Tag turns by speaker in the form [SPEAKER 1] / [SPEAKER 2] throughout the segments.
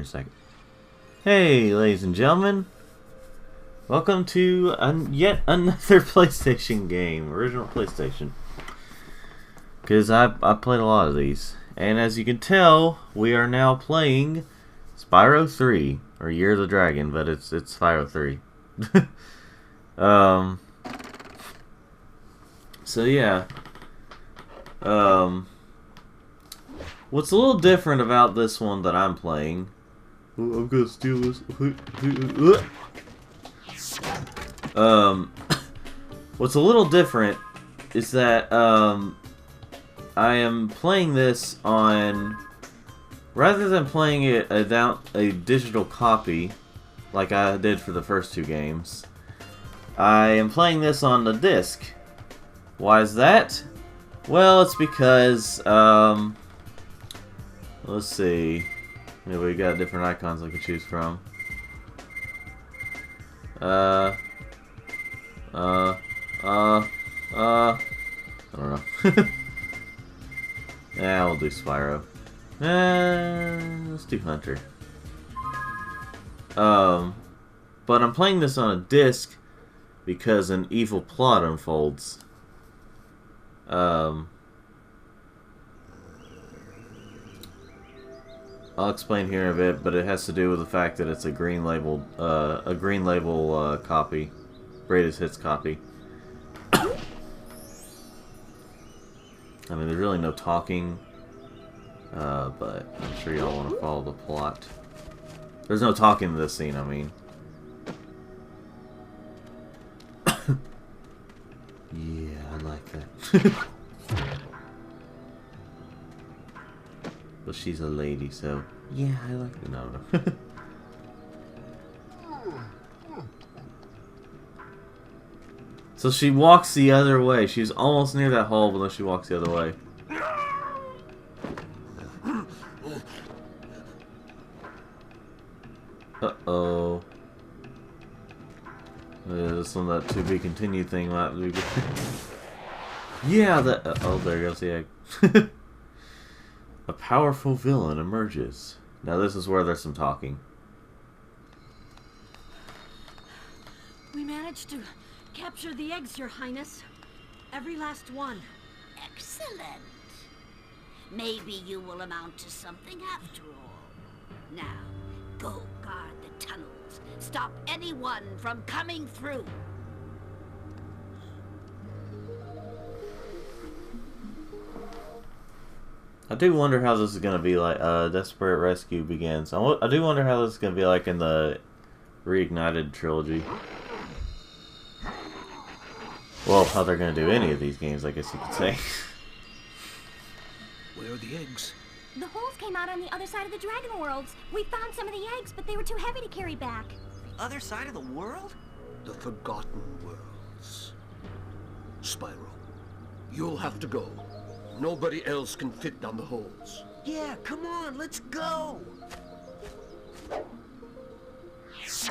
[SPEAKER 1] a second. Hey, ladies and gentlemen. Welcome to yet another PlayStation game. Original PlayStation. Because I played a lot of these. And as you can tell, we are now playing Spyro 3. Or Year of the Dragon, but it's Spyro 3. So yeah. What's a little different about this one that I'm playing... Oh, I'm gonna steal this. What's a little different is that I am playing this on... Rather than playing it without a digital copy, like I did for the first two games, I am playing this on the disc. Why is that? Well, it's because, let's see. Yeah, we got different icons I can choose from. I don't know. Yeah, we'll do Spyro. Let's do Hunter. But I'm playing this on a disc because an evil plot unfolds. I'll explain here in a bit, but it has to do with the fact that it's a green label copy, greatest hits copy. I mean, there's really no talking, but I'm sure y'all want to follow the plot. There's no talking in this scene, I mean. Yeah, I like that. But she's a lady, so yeah, I like it. No. So she walks the other way. She's almost near that hole, but then she walks the other way. Uh-oh. This one, that to be continued thing might be... Yeah, that... oh, there goes the egg. A powerful villain emerges. Now this is where there's some talking.
[SPEAKER 2] We managed to capture the eggs, Your Highness. Every last one.
[SPEAKER 3] Excellent. Maybe you will amount to something after all. Now, go guard the tunnels. Stop anyone from coming through.
[SPEAKER 1] I do wonder how this is going to be like. Desperate Rescue begins. I do wonder how this is going to be like in the Reignited trilogy. Well, how they're going to do any of these games, I guess you could say.
[SPEAKER 4] Where are the eggs?
[SPEAKER 5] The holes came out on the other side of the Dragon Worlds. We found some of the eggs, but they were too heavy to carry back.
[SPEAKER 6] The other side of the world?
[SPEAKER 4] The Forgotten Worlds. Spyro, you'll have to go. Nobody else can fit down the holes.
[SPEAKER 6] Yeah, come on, let's go!
[SPEAKER 1] It's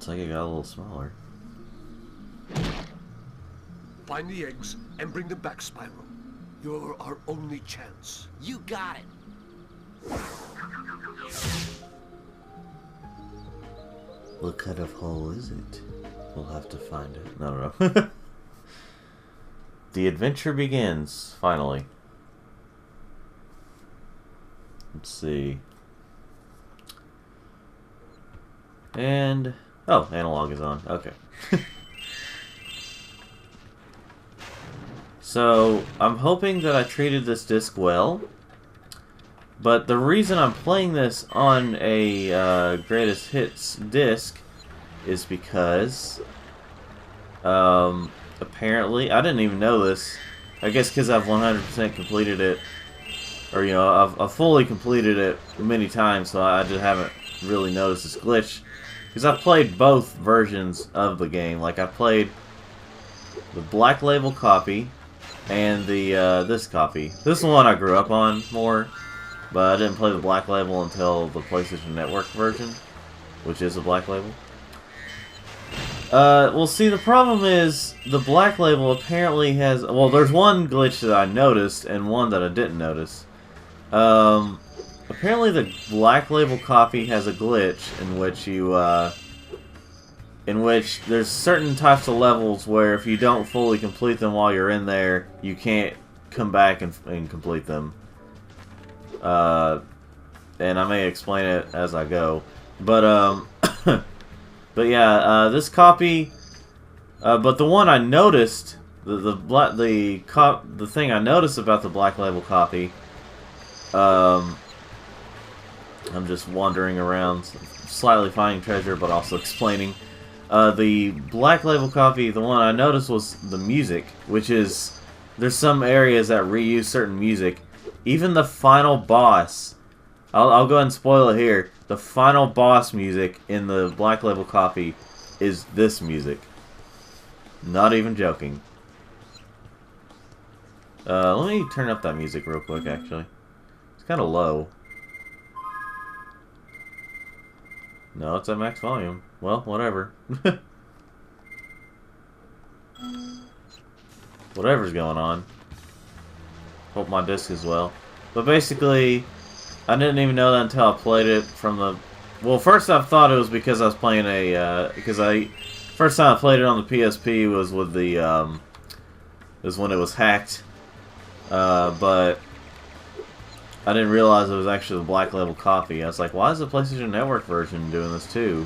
[SPEAKER 1] like it got a little smaller.
[SPEAKER 4] Find the eggs and bring them back, Spyro. You're our only chance.
[SPEAKER 6] You got it!
[SPEAKER 1] What kind of hole is it? We'll have to find it. No. The adventure begins, finally. Let's see. And... oh, analog is on. Okay. So, I'm hoping that I treated this disc well. But the reason I'm playing this on a Greatest Hits disc is because apparently, I didn't even know this. I guess because I've 100% completed it, or you know, I've fully completed it many times, so I just haven't really noticed this glitch. Because I've played both versions of the game. Like I played the Black Label copy and the this copy. This is the one I grew up on more, but I didn't play the Black Label until the PlayStation Network version, which is a Black Label. Well, see, the problem is the Black Label apparently has... Well, there's one glitch that I noticed and one that I didn't notice. Apparently the Black Label copy has a glitch in which you, in which there's certain types of levels where if you don't fully complete them while you're in there, you can't come back and complete them. And I may explain it as I go. But, but yeah, this copy, but the one I noticed, the thing I noticed about the Black Label copy, I'm just wandering around, slightly finding treasure, but also explaining. The Black Label copy, the one I noticed was the music, which is, there's some areas that reuse certain music. Even the final boss, I'll go ahead and spoil it here. The final boss music in the Black Label copy is this music. Not even joking. Let me turn up that music real quick, actually. It's kind of low. No, it's at max volume. Well, whatever. Whatever's going on. Hope my disc is well. But basically, I didn't even know that until I played it from the... Well, first I thought it was because I was playing a... First time I played it on the PSP was with the... was when it was hacked. But... I didn't realize it was actually the Black Label copy. I was like, why is the PlayStation Network version doing this too?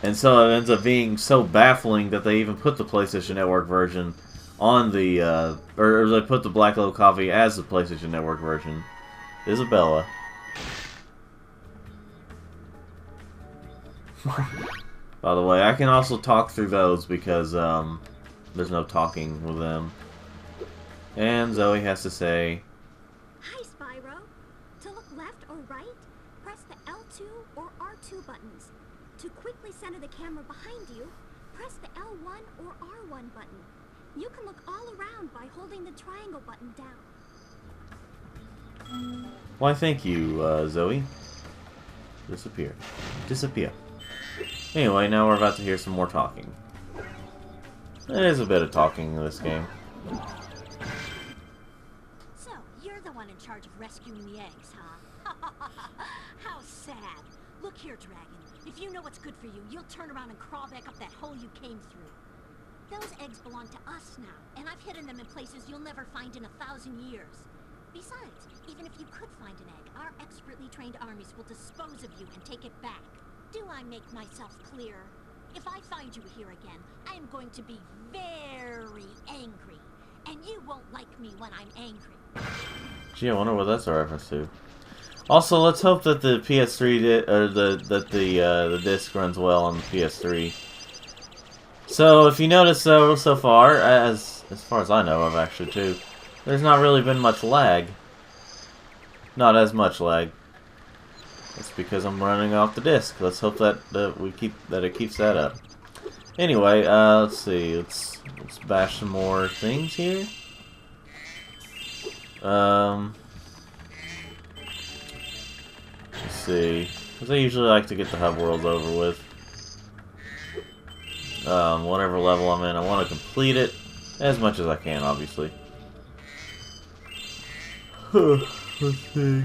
[SPEAKER 1] And so it ends up being so baffling that they even put the PlayStation Network version on the... or they put the Black Label copy as the PlayStation Network version. Isabella. By the way, I can also talk through those because there's no talking with them. And Zoe has to say...
[SPEAKER 5] Hi, Spyro. To look left or right, press the L2 or R2 buttons. To quickly center the camera behind you, press the L1 or R1 button. You can look all around by holding the triangle button down.
[SPEAKER 1] Why, thank you, Zoe. Disappear. Disappear. Anyway, now we're about to hear some more talking. There's a bit of talking in this game.
[SPEAKER 2] So, you're the one in charge of rescuing the eggs, huh? How sad. Look here, Dragon. If you know what's good for you, you'll turn around and crawl back up that hole you came through. Those eggs belong to us now, and I've hidden them in places you'll never find in 1,000 years. Besides, even if you could find an egg, our expertly trained armies will dispose of you and take it back. Do I make myself clear? If I find you here again, I am going to be very angry. And you won't like me when I'm angry.
[SPEAKER 1] Gee, I wonder what that's a reference to. Also, let's hope that the PS3 the disc runs well on the PS3. So, if you notice so far, as far as I know of actually too, there's not really been much lag. Not as much lag. That's because I'm running off the disc. Let's hope that it keeps that up. Anyway, let's see. Let's bash some more things here. Let's see. Because I usually like to get the hub worlds over with. Whatever level I'm in, I want to complete it as much as I can, obviously. Let's see.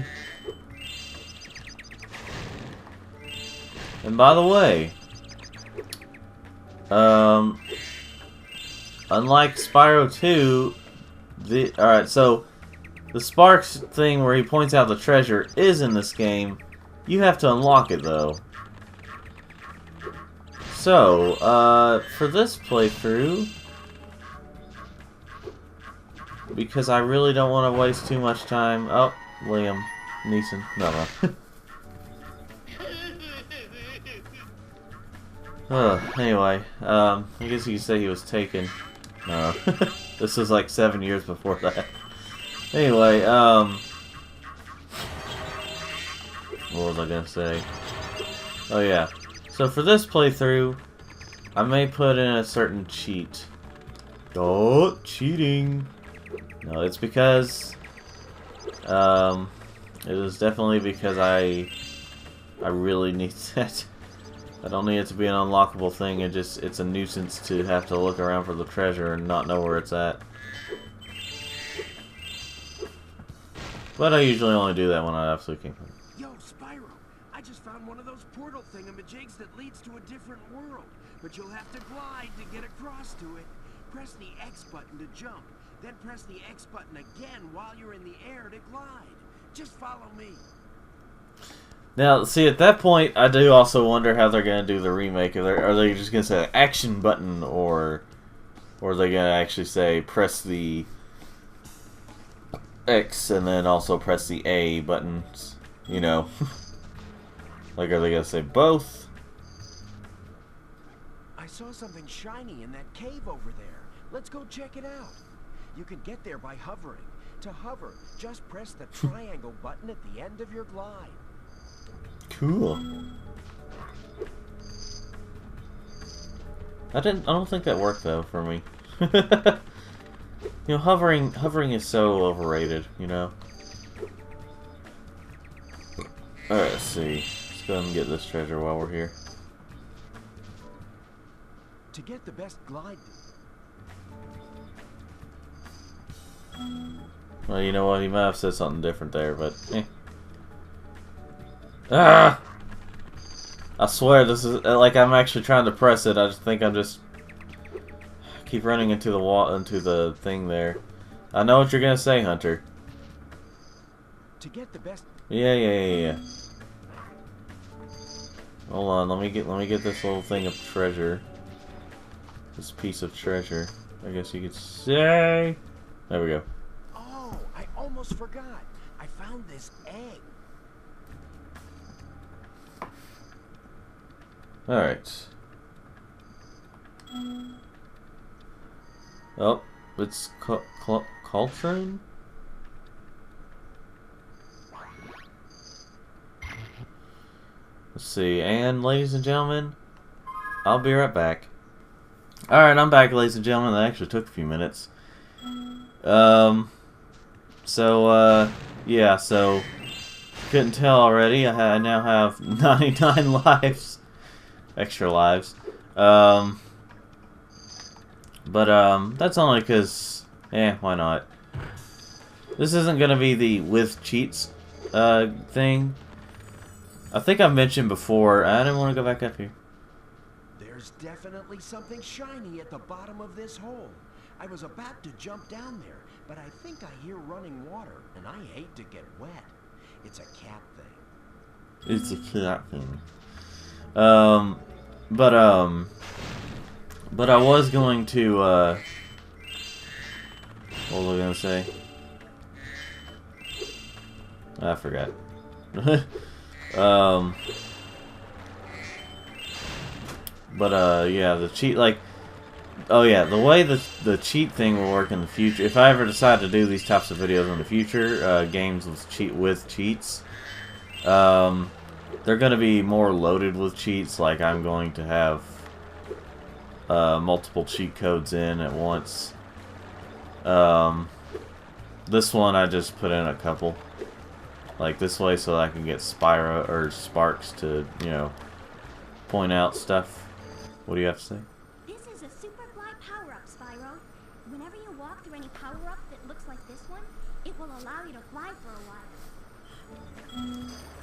[SPEAKER 1] And by the way, unlike Spyro 2, alright, so the Sparks thing where he points out the treasure is in this game. You have to unlock it though. So, for this playthrough, because I really don't want to waste too much time. Oh, Liam Neeson. No. Anyway, I guess you could say he was taken. No. This was like 7 years before that. Anyway, what was I gonna say? Oh yeah. So for this playthrough, I may put in a certain cheat. Oh, cheating! No, it's because, it was definitely because I really need that. I don't need it to be an unlockable thing. It's a nuisance to have to look around for the treasure and not know where it's at. But I usually only do that when I absolutely can't.
[SPEAKER 7] Yo, Spyro, I just found one of those portal thingamajigs that leads to a different world. But you'll have to glide to get across to it. Press the X button to jump, then press the X button again while you're in the air to glide. Just follow me.
[SPEAKER 1] Now, see, at that point, I do also wonder how they're going to do the remake. Are they just going to say action button, or are they going to actually say press the X and then also press the A buttons? You know? Like, are they going to say both?
[SPEAKER 7] I saw something shiny in that cave over there. Let's go check it out. You can get there by hovering. To hover, just press the triangle button at the end of your glide.
[SPEAKER 1] Cool. I don't think that worked though for me. You know, hovering is so overrated, you know. Alright, let's see. Let's go ahead and get this treasure while we're here.
[SPEAKER 7] To get the best glide.
[SPEAKER 1] Well, you know what? He might have said something different there, but eh. Ah! I swear this is like I'm actually trying to press it. I just think I'm just keep running into the wall, into the thing there. I know what you're gonna say, Hunter.
[SPEAKER 7] To get the best.
[SPEAKER 1] Yeah. Hold on, let me get this little thing of treasure. This piece of treasure, I guess you could say. There we go.
[SPEAKER 7] Oh, I almost forgot. I found this egg.
[SPEAKER 1] Alright. Oh, it's Coltrane? Let's see, and ladies and gentlemen, I'll be right back. Alright, I'm back, ladies and gentlemen. That actually took a few minutes. Yeah, so couldn't tell already. I now have 99 lives. Extra lives. But that's only because, why not? This isn't gonna be the with cheats thing. I think I've mentioned before. I didn't want to go back up here.
[SPEAKER 7] There's definitely something shiny at the bottom of this hole. I was about to jump down there, but I think I hear running water, and I hate to get wet. It's a cat thing.
[SPEAKER 1] It's a cat thing. But I was going to, what was I gonna say? I forgot. Yeah, the cheat, like, oh yeah, the way the cheat thing will work in the future, if I ever decide to do these types of videos in the future, games with cheats, they're going to be more loaded with cheats, like I'm going to have multiple cheat codes in at once. This one I just put in a couple, like this way, so I can get Spyro or Sparks to, you know, point out stuff. What do you have to say?
[SPEAKER 5] This is a super fly power-up, Spyro. Whenever you walk through any power-up that looks like this one, it will allow you to fly for a while.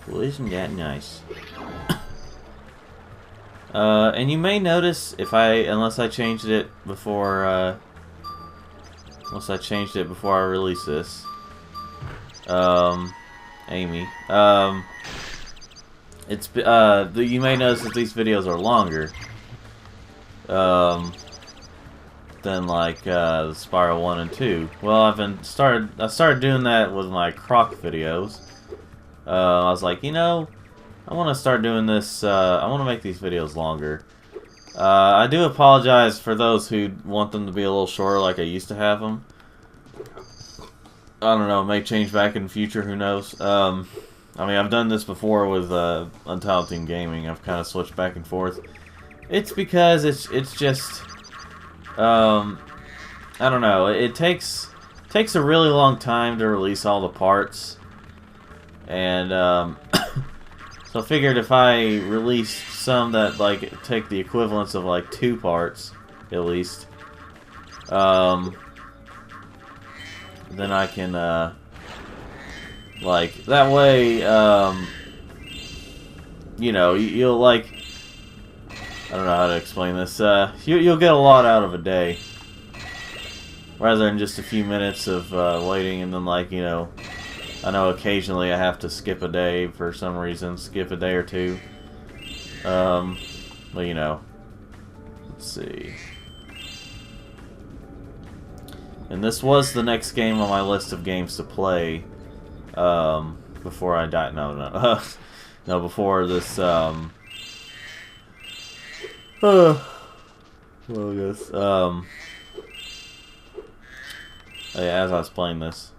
[SPEAKER 1] Well, isn't that nice? And you may notice unless I changed it before I release this. Amy. You may notice that these videos are longer. Than like the Spyro 1 and 2. Well, I started doing that with my Croc videos. I was like, you know, I want to start doing this, I want to make these videos longer. I do apologize for those who want them to be a little shorter like I used to have them. I don't know, it may change back in the future, who knows. I mean, I've done this before with Untitled Team Gaming. I've kind of switched back and forth. It's because it's just, I don't know, it takes a really long time to release all the parts. And, So I figured if I release some that like take the equivalence of like 2 parts, at least, then I can like that way, you know, you'll like, I don't know how to explain this. You'll get a lot out of a day, rather than just a few minutes of waiting and then like, you know. I know occasionally I have to skip a day for some reason, skip a day or two. But you know, let's see. And this was the next game on my list of games to play before I die. No, no, before this. Well, I guess. Yeah, as I was playing this.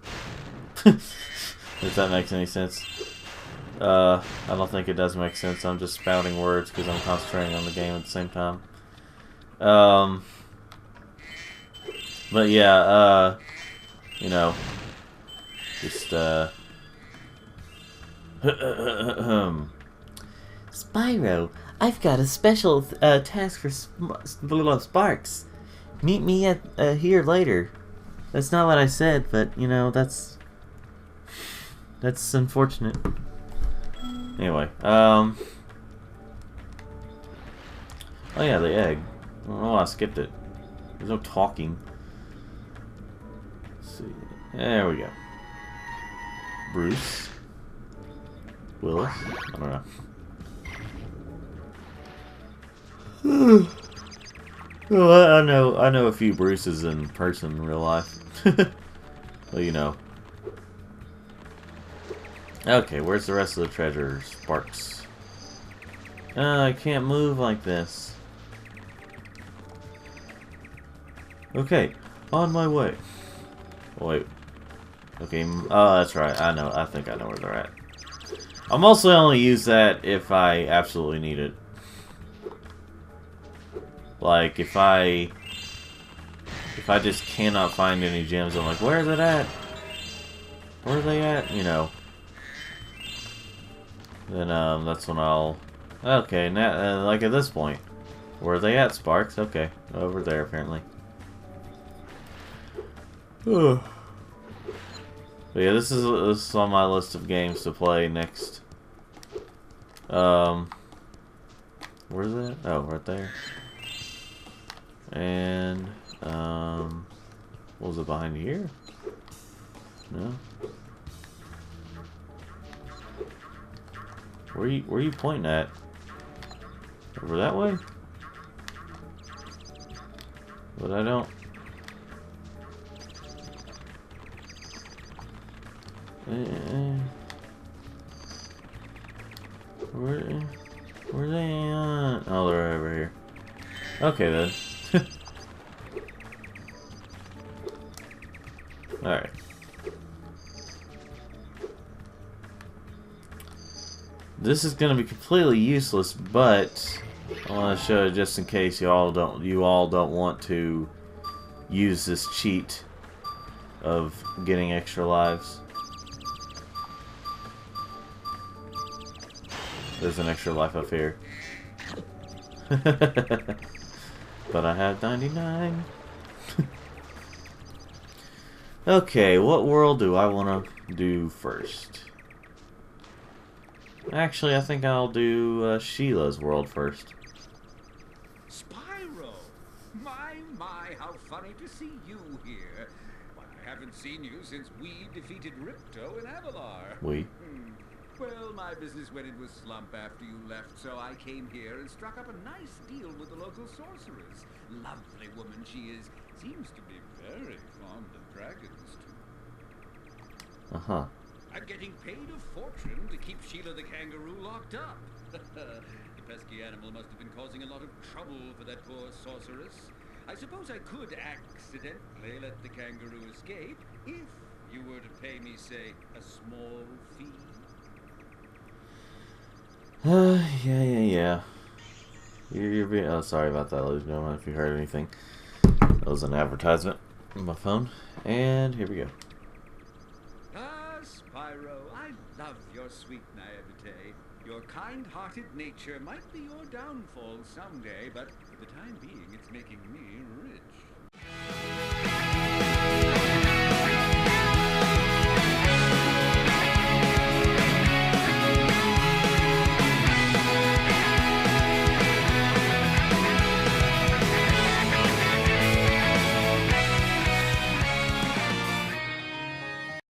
[SPEAKER 1] If that makes any sense. I don't think it does make sense. I'm just spouting words because I'm concentrating on the game at the same time. But yeah, you know, just Spyro, I've got a special task for Sparks. Meet me at here later. That's not what I said, but you know, that's unfortunate. Anyway, oh yeah, the egg. Oh, I skipped it. There's no talking. Let's see. There we go. Bruce. Willis? I don't know. Well, I know a few Bruces in person in real life. Well, you know. Okay, where's the rest of the treasure? Sparks. I can't move like this. Okay, on my way. Oh, wait. Okay, oh, that's right. I know. I think I know where they're at. I'll mostly only use that if I absolutely need it. Like, if I just cannot find any gems, I'm like, where is it at? Where are they at? You know. Then, that's when I'll... Okay, now, like at this point. Where are they at, Sparks? Okay, over there, apparently. But yeah, this is on my list of games to play next. Where's that? Oh, right there. And, what was it behind here? No? Where are you pointing at? Over that way? But I don't... Where are they at? Oh, they're over here. Okay then. Alright. This is gonna be completely useless, but I want to show it just in case you all don't want to use this cheat of getting extra lives. There's an extra life up here. But I have 99. Okay, what world do I want to do first? Actually, I think I'll do Sheila's world first.
[SPEAKER 8] Spyro! My, how funny to see you here. Why, I haven't seen you since we defeated Ripto in Avalar.
[SPEAKER 1] We?
[SPEAKER 8] Well, my business went into a slump after you left, so I came here and struck up a nice deal with the local sorceress. Lovely woman she is. Seems to be very fond of dragons, too.
[SPEAKER 1] Uh-huh.
[SPEAKER 8] I'm getting paid a fortune to keep Sheila the kangaroo locked up. The pesky animal must have been causing a lot of trouble for that poor sorceress. I suppose I could accidentally let the kangaroo escape if you were to pay me, say, a small fee.
[SPEAKER 1] Yeah. You're being... Oh, sorry about that, ladies and gentlemen, if you heard anything. That was an advertisement on my phone. And here we go.
[SPEAKER 8] Ah, Spyro, I love your sweet naivete. Your kind-hearted nature might be your downfall someday, but for the time being, it's making me rich.